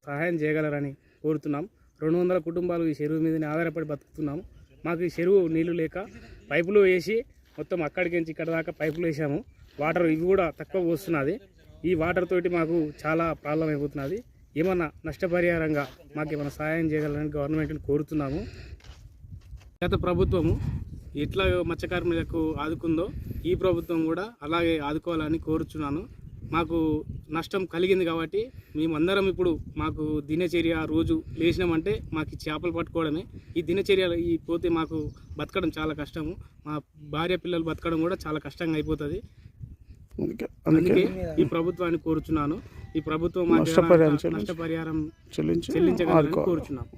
సహాయం చేయగలరని కోరుతున్నాం. 200 కుటుంబాలు ఈ చెరువు మీదనే ఆధారపడి బతుకుతున్నాము. మాకు ఈ చెరువు నీళ్లు లేక పైపులు వేసి మొత్తం అక్కడికి నుంచి ఇక్కడ దాకా పైపులు వేసాము. వాటర్ ఇవి కూడా తక్కువ వస్తున్నది. ఈ వాటర్ తోటి మాకు చాలా ప్రాబ్లం అయిపోతున్నది. ఏమన్నా నష్టపరిహారంగా మాకు ఏమైనా సహాయం చేయగలరని గవర్నమెంట్ని కోరుతున్నాము. గత ప్రభుత్వము ఎట్లా మత్స్యకారులకు ఆదుకుందో ఈ ప్రభుత్వం కూడా అలాగే ఆదుకోవాలని కోరుచున్నాను. మాకు నష్టం కలిగింది కాబట్టి మేమందరం ఇప్పుడు మాకు దినచర్య రోజు లేచినామంటే మాకు చేపలు పట్టుకోవడమే. ఈ దినచర్య పోతే మాకు బతకడం చాలా కష్టము. మా భార్య పిల్లలు బతకడం కూడా చాలా కష్టంగా అయిపోతుంది. అందుకే ఈ ప్రభుత్వాన్ని కోరుచున్నాను. ఈ ప్రభుత్వం నష్టపరిహారం చెల్లించగలని కోరుచున్నాము.